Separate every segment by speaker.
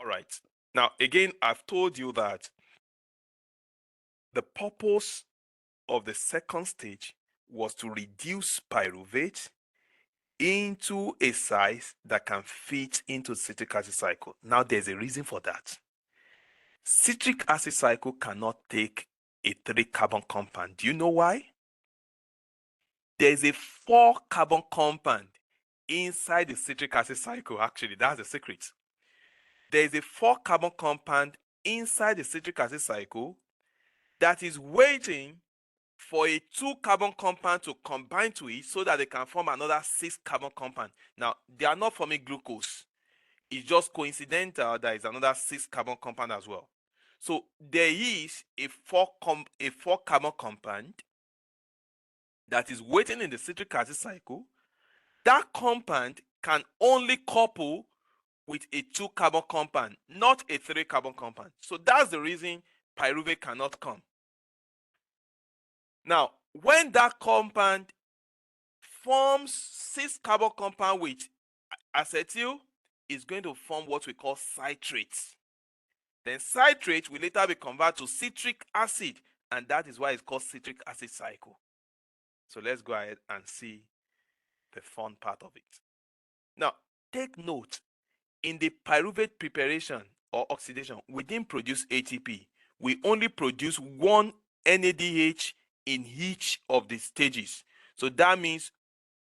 Speaker 1: All right. Now, again, I've told you that the purpose of the second stage was to reduce pyruvate into a size that can fit into citric acid cycle. Now, there's a reason for that. Citric acid cycle cannot take a 3-carbon compound. Do you know why? There's a 4-carbon compound inside the citric acid cycle. Actually, that's the secret. There's a 4-carbon compound inside the citric acid cycle that is waiting for a 2-carbon compound to combine to it so that they can form another 6-carbon compound. Now, they are not forming glucose. It's just coincidental that is another 6-carbon compound as well. So there is a 4-carbon compound that is waiting in the citric acid cycle. That compound can only couple with a 2-carbon compound, not a 3-carbon compound. So that's the reason pyruvate cannot come. Now, when that compound forms 6-carbon compound with acetyl, is going to form what we call citrate. Then citrate will later be converted to citric acid, and that is why it's called citric acid cycle. So let's go ahead and see the fun part of it. Now, take note, in the pyruvate preparation or oxidation, we didn't produce ATP. We only produce one NADH in each of the stages. So that means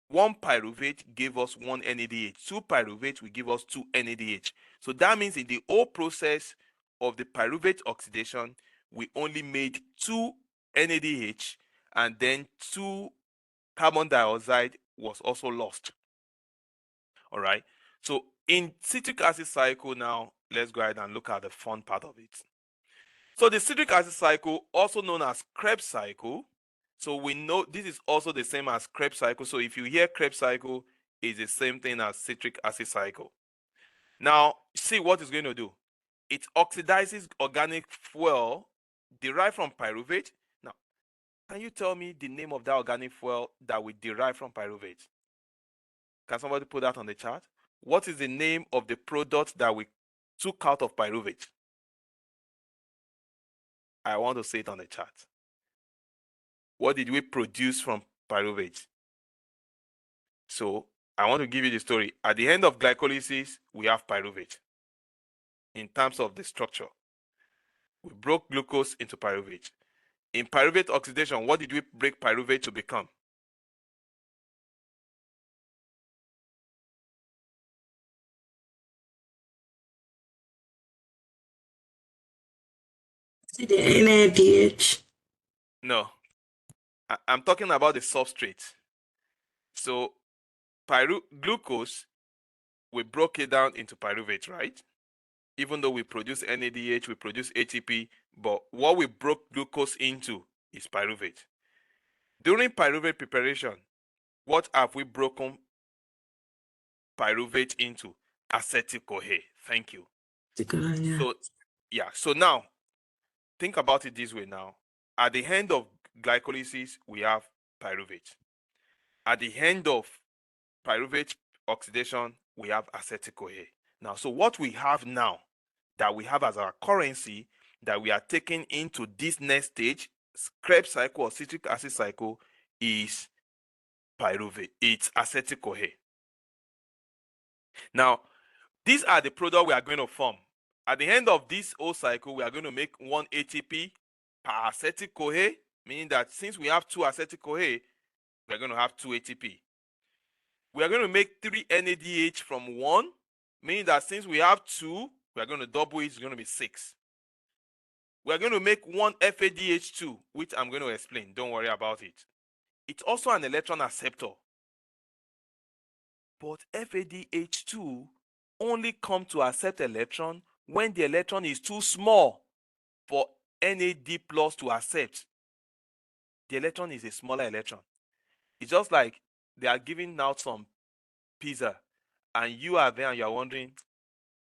Speaker 1: 1 pyruvate gave us 1 NADH. 2 pyruvate will give us 2 NADH. So that means in the whole process of the pyruvate oxidation, we only made 2 NADH, and then 2 carbon dioxide was also lost. All right. So in citric acid cycle now, let's go ahead and look at the fun part of it. So the citric acid cycle, also known as Kreb cycle, so we know this is also the same as Kreb cycle. So if you hear Kreb cycle, it's the same thing as citric acid cycle. Now, see what it's going to do. It oxidizes organic fuel derived from pyruvate. Now, can you tell me the name of that organic fuel that we derive from pyruvate? Can somebody put that on the chart? What is the name of the product that we took out of pyruvate? I want to say it on the chart. What did we produce from pyruvate? So I want to give you the story. At the end of glycolysis, we have pyruvate. In terms of the structure, we broke glucose into pyruvate. In pyruvate oxidation, what did we break pyruvate to become?
Speaker 2: The NADH.
Speaker 1: No, I'm talking about the substrate. So glucose, we broke it down into pyruvate, right? Even though we produce NADH, we produce ATP, but what we broke glucose into is pyruvate. During pyruvate preparation, what have we broken pyruvate into? Acetyl-CoA. Thank you. So now, think about it this way now. At the end of glycolysis, we have pyruvate. At the end of pyruvate oxidation, we have acetyl-CoA. Now, so what we have now, that we have as our currency, that we are taking into this next stage, Kreb cycle or citric acid cycle, is pyruvate. It's acetyl-CoA. Now, these are the products we are going to form. At the end of this whole cycle, we are going to make 1 ATP per acetyl-CoA, meaning that since we have 2 acetyl-CoA, we are going to have 2 ATP. We are going to make 3 NADH from 1, meaning that since we have 2, we are going to double it, it's going to be 6. We are going to make 1 FADH2, which I'm going to explain. Don't worry about it. It's also an electron acceptor. But FADH2 only come to accept electron when the electron is too small for NAD plus to accept. The electron is a smaller electron. It's just like they are giving out some pizza, and you are there and you are wondering,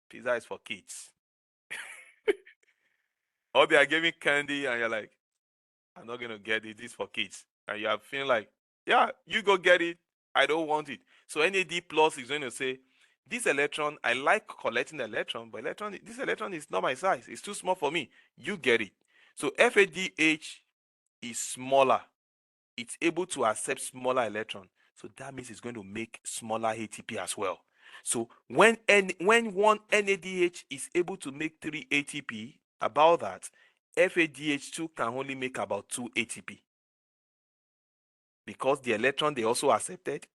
Speaker 1: pizza is for kids. Or they are giving candy and you're like, I'm not going to get it, this is for kids. And you are feeling like, yeah, you go get it, I don't want it. So NAD plus is going to say, this electron, I like collecting the electron, but this electron is not my size. It's too small for me. You get it. So FADH is smaller. It's able to accept smaller electron. So that means it's going to make smaller ATP as well. So when one NADH is able to make 3 ATP, about that, FADH2 can only make about 2 ATP. Because the electron they also accepted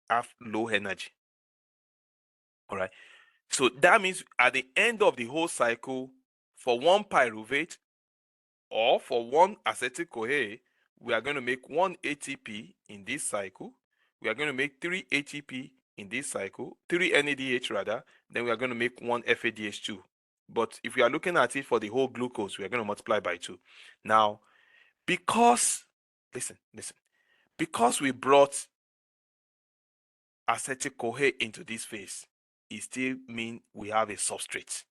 Speaker 1: have low energy. All right. So that means at the end of the whole cycle, for one pyruvate or for one acetyl-CoA, we are going to make 1 ATP in this cycle. We are going to make 3 ATP in this cycle, 3 NADH rather. Then we are going to make 1 FADH2. But if we are looking at it for the whole glucose, we are going to multiply by 2. Now, because, listen, because we brought acetyl-CoA into this phase, it still means we have a substrate.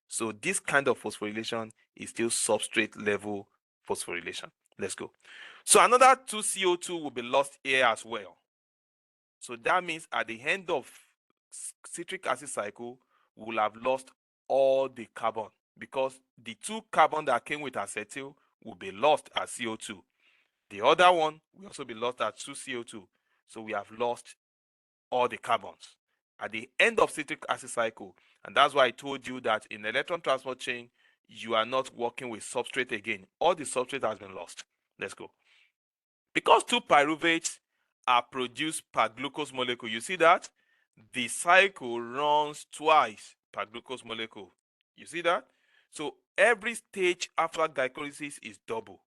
Speaker 1: So this kind of phosphorylation is still substrate level phosphorylation. Let's go. So another 2 CO2 will be lost here as well. So that means at the end of citric acid cycle, we will have lost all the carbon because the 2 carbon that came with acetyl will be lost as CO2. The other one will also be lost as 2 CO2. So we have lost all the carbons at the end of citric acid cycle. And that's why I told you that in the electron transport chain, you are not working with substrate again. All the substrate has been lost. Let's go. Because 2 pyruvates are produced per glucose molecule, you see that? The cycle runs twice per glucose molecule. You see that? So every stage after glycolysis is double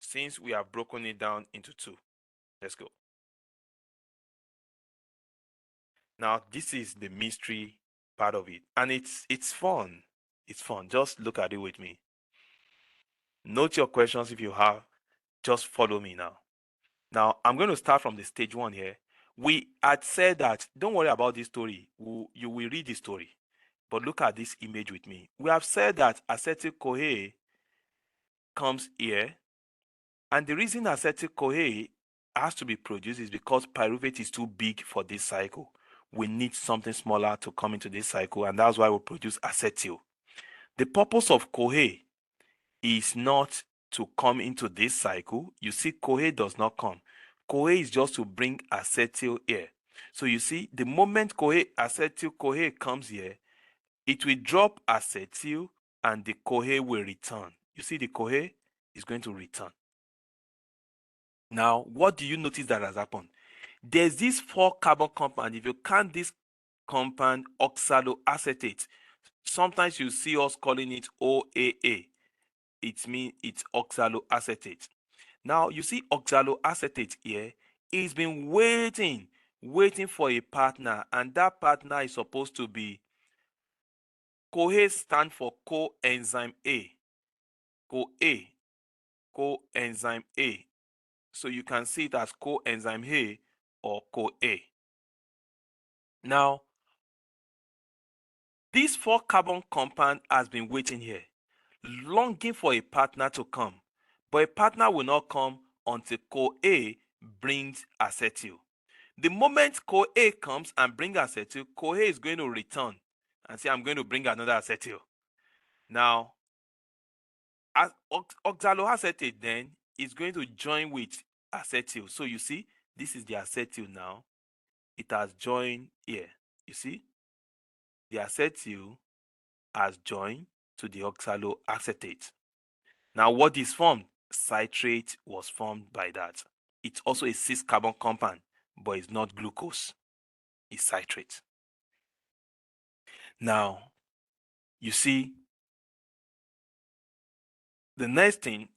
Speaker 1: since we have broken it down into 2. Let's go. Now, this is the mystery part of it. And it's fun. It's fun. Just look at it with me. Note your questions if you have. Just follow me now. Now, I'm going to start from the stage 1 here. We had said that, don't worry about this story. You will read the story. But look at this image with me. We have said that acetyl-CoA comes here. And the reason acetyl-CoA has to be produced is because pyruvate is too big for this cycle. We need something smaller to come into this cycle, and that's why we produce acetyl. The purpose of CoA is not to come into this cycle. You see, CoA does not come. CoA is just to bring acetyl here. So you see, the moment acetyl-CoA comes here, it will drop acetyl and the CoA will return. You see, the CoA is going to return. Now, what do you notice that has happened? There's this 4 carbon compound. If you count this compound, oxaloacetate, sometimes you see us calling it OAA. It means it's oxaloacetate. Now, you see oxaloacetate here. It's been waiting for a partner, and that partner is supposed to be CoA. Stand for coenzyme A. Coenzyme A. So you can see it as coenzyme A or CoA. Now, this 4 carbon compound has been waiting here, longing for a partner to come. But a partner will not come until CoA brings acetyl. The moment CoA comes and brings acetyl, CoA is going to return and say, I'm going to bring another acetyl. Now, oxaloacetate then is going to join with acetyl. So you see, this is the acetyl now. It has joined here. You see, the acetyl has joined to the oxaloacetate. Now, what is formed? Citrate was formed by that. It's also a 6 carbon compound, but it's not glucose. It's citrate. Now, you see, the next thing,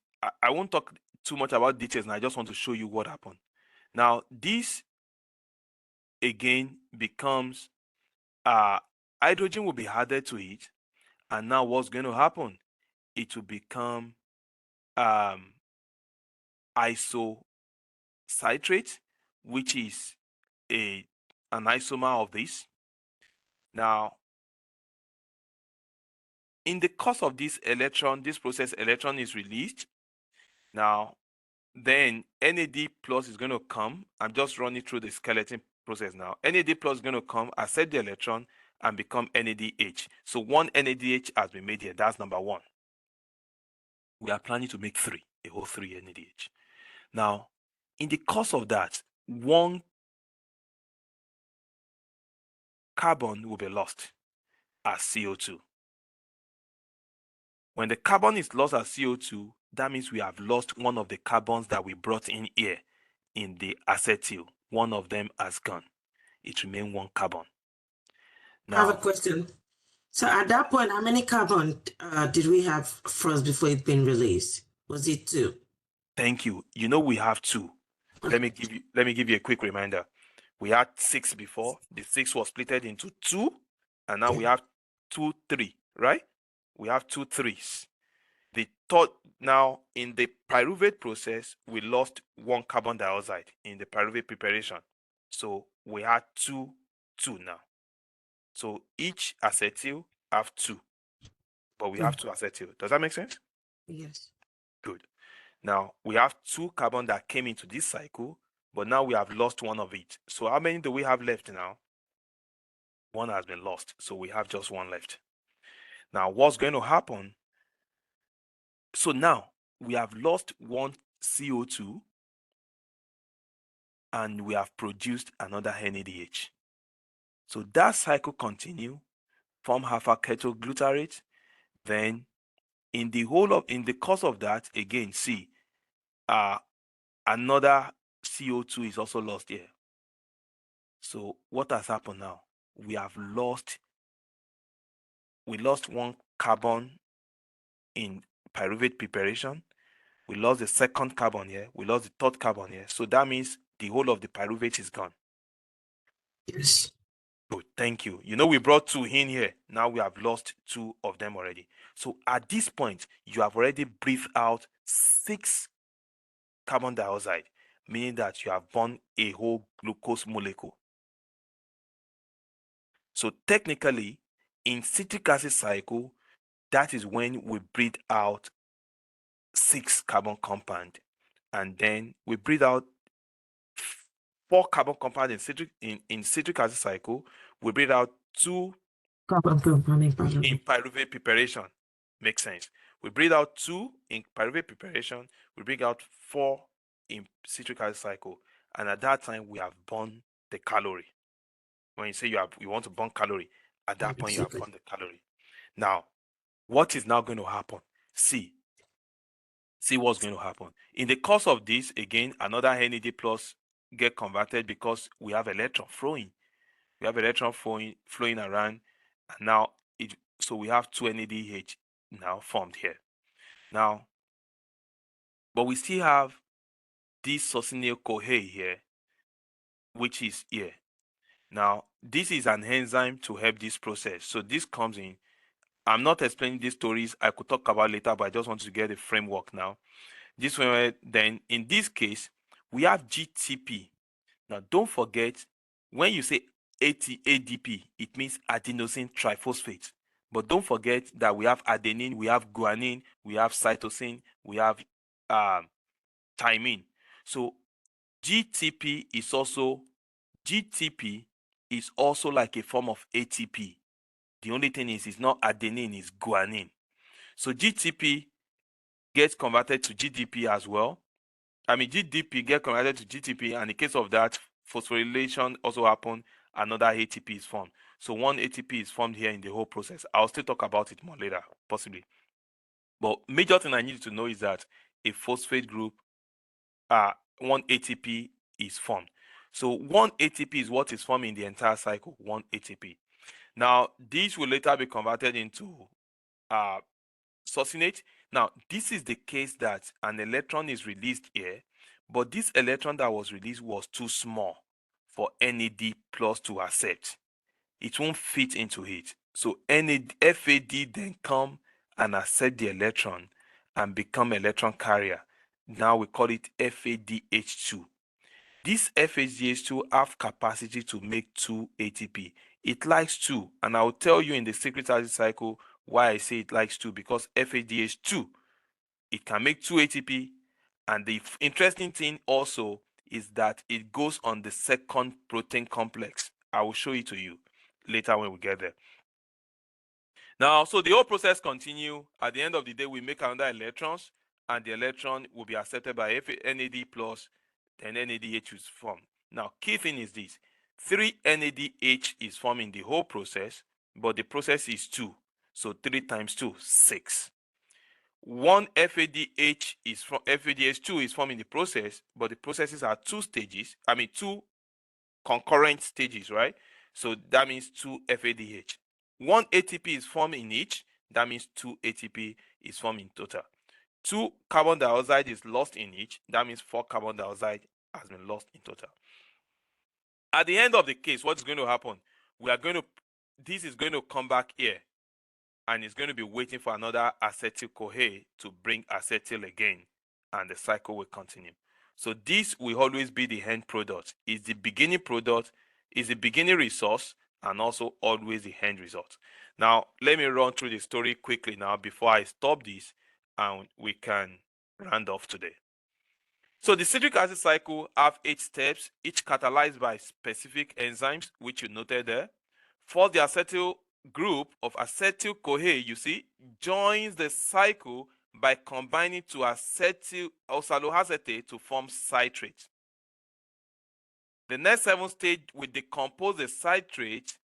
Speaker 1: I won't talk too much about details, and I just want to show you what happened. Now, this again becomes hydrogen will be added to it, and now what's going to happen? It will become isocitrate, which is an isomer of this. Now, in the course of this process, electron is released. Now, then NAD plus is going to come. I'm just running through the skeleton process now. NAD plus is going to come, accept the electron, and become NADH. So one NADH has been made here. That's number one. We are planning to make three, a whole three NADH. Now, in the course of that, one carbon will be lost as CO2. When the carbon is lost as CO2, that means we have lost one of the carbons that we brought in here in the acetyl. One of them has gone. It remains one carbon.
Speaker 2: I have a
Speaker 1: Now,
Speaker 2: question. So at that point, how many carbon did we have first before it been released? Was it 2?
Speaker 1: thank you. You know we have two. Let me give you a quick reminder. We had 6 before. The 6 was splitted into 2, and now we have 2, 3, right? We have 2 3s. The third, now in the pyruvate process, we lost 1 carbon dioxide in the pyruvate preparation. So we had 2 now. So each acetyl have 2, but we have 2 acetyl. Does that make sense?
Speaker 2: Yes.
Speaker 1: Good. Now we have 2 carbon that came into this cycle, but now we have lost one of it. So how many do we have left now? 1 has been lost, so we have just 1 left. Now what's going to happen? So now we have lost 1 CO2 and we have produced another NADH. So that cycle continue, form alpha ketoglutarate. Then in the course of that, again, see, another CO2 is also lost here. So what has happened now? We lost 1 carbon in pyruvate preparation. We lost the 2nd carbon here. We lost the 3rd carbon here. So that means the whole of the pyruvate is gone.
Speaker 2: Yes.
Speaker 1: Good, thank you. You know, we brought 2 in here. Now we have lost 2 of them already. So at this point, you have already breathed out 6 carbon dioxide, meaning that you have burned a whole glucose molecule. So technically, in citric acid cycle, that is when we breathe out 6 carbon compound, and then we breathe out 4 carbon compound in citric acid cycle. We breathe out 2
Speaker 2: Carbon compound in
Speaker 1: in pyruvate preparation. Makes sense. We breathe out 2 in pyruvate preparation. We bring out 4 in citric acid cycle, and at that time we have burned the calorie. When you say you want to burn calorie, at that point you have burned the calorie. Now, what is now going to happen? See what's going to happen. In the course of this, again, another NAD plus get converted because we have electron flowing. We have electron flowing around, and now so we have 2 NADH now formed here. Now, but we still have this succinyl CoA here, which is here. Now, this is an enzyme to help this process. So this comes in. I'm not explaining these stories. I could talk about later, but I just want to get the framework now. This one, then in this case, we have GTP. Now, don't forget, when you say ADP, it means adenosine triphosphate. But don't forget that we have adenine, we have guanine, we have cytosine, we have thymine. So GTP is also like a form of ATP. The only thing is, it's not adenine, it's guanine. So GTP gets converted to GDP as well. I mean, GDP gets converted to GTP, and in case of that, phosphorylation also happens. Another ATP is formed. So 1 ATP is formed here in the whole process. I'll still talk about it more later, possibly. But major thing I need you to know is that a phosphate group, 1 ATP is formed. So 1 ATP is what is formed in the entire cycle, 1 ATP. Now, this will later be converted into succinate. Now, this is the case that an electron is released here, but this electron that was released was too small for NAD plus to accept. It won't fit into it. So FAD then come and accept the electron and become electron carrier. Now we call it FADH2. This FADH2 have capacity to make 2 ATP. It likes 2, and I'll tell you in the citric acid cycle why I say it likes 2, because FADH2, it can make 2 ATP, and the interesting thing also is that it goes on the 2nd protein complex. I will show it to you. later when we get there. Now, so the whole process continue. At the end of the day, we make another electrons, and the electron will be accepted by NAD plus, then NADH is formed. Now, key thing is this: 3 NADH is formed in the whole process, but the process is 2. So 3 times 2, 6. 1 FADH is from FADH2 is formed in the process, but the processes are 2 stages. I mean 2 concurrent stages, right? So that means 2 FADH. 1 ATP is formed in each. That means 2 ATP is formed in total. 2 carbon dioxide is lost in each. That means 4 carbon dioxide has been lost in total. At the end of the case, what's going to happen? This is going to come back here, and it's going to be waiting for another acetyl-CoA to bring acetyl again, and the cycle will continue. So this will always be the end product. It's the beginning product, is the beginning resource, and also always the end result. Now, let me run through the story quickly now before I stop this, and we can round off today. So the citric acid cycle have 8 steps, each catalyzed by specific enzymes, which you noted there. For the acetyl group of acetyl-CoA, you see, joins the cycle by combining to acetyl oxaloacetate to form citrate. The next 7 stage will decompose the citrate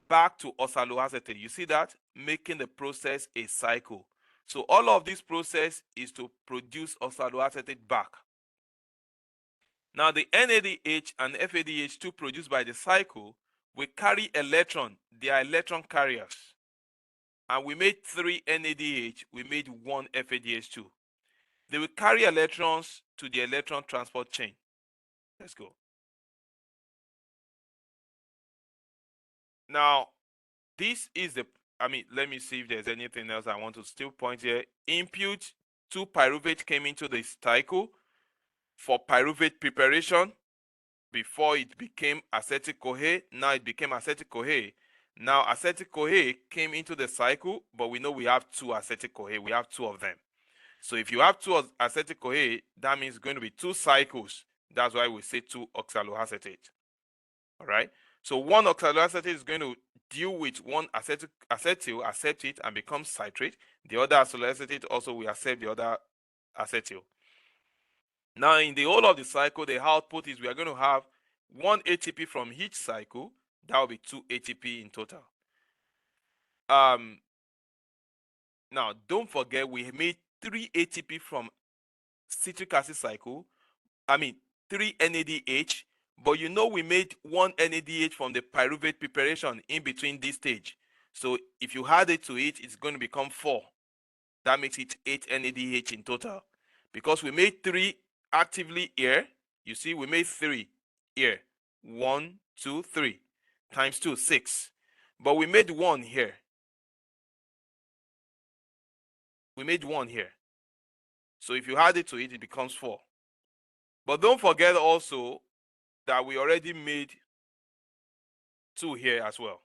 Speaker 1: back to oxaloacetate. You see that? Making the process a cycle. So all of this process is to produce oxaloacetate back. Now the NADH and FADH2 produced by the cycle will carry electron. They are electron carriers. And we made 3 NADH, we made 1 FADH2. They will carry electrons to the electron transport chain. Let's go. Now, this is let me see if there's anything else I want to still point here. Input 2 pyruvate came into the cycle for pyruvate preparation. Before it became acetyl-CoA, now it became acetyl-CoA. Now acetyl-CoA came into the cycle, but we know we have 2 acetyl-CoA. We have 2 of them. So if you have 2 acetyl-CoA, that means it's going to be 2 cycles. That's why we say 2 oxaloacetate. All right. So 1 oxaloacetate is going to deal with 1 acetyl, accept it, and become citrate. The other oxaloacetate also will accept the other acetyl. Now, in the whole of the cycle, the output is we are going to have 1 ATP from each cycle. That will be 2 ATP in total. Now, don't forget we made 3 ATP from citric acid cycle. 3 NADH. But you know we made 1 NADH from the pyruvate preparation in between this stage. So if you add it to it, it's going to become 4. That makes it 8 NADH in total. Because we made 3 actively here, you see we made 3 here. 1, 2, 3 times 2, 6. But we made 1 here. We made 1 here. So if you add it to it, it becomes 4. But don't forget also that we already made 2 here as well.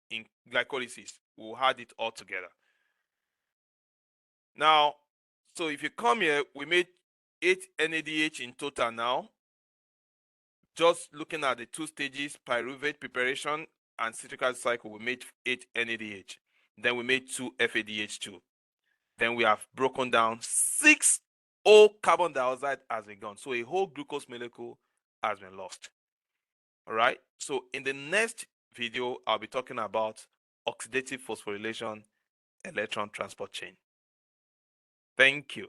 Speaker 1: In glycolysis, we'll add it all together. Now, so if you come here, we made 8 NADH in total now. Just looking at the 2 stages, pyruvate preparation and citric acid cycle, we made 8 NADH. Then we made 2 FADH2. Then we have broken down 6 O carbon dioxide has been gone. So a whole glucose molecule has been lost. All right. So in the next video, I'll be talking about oxidative phosphorylation electron transport chain. Thank you.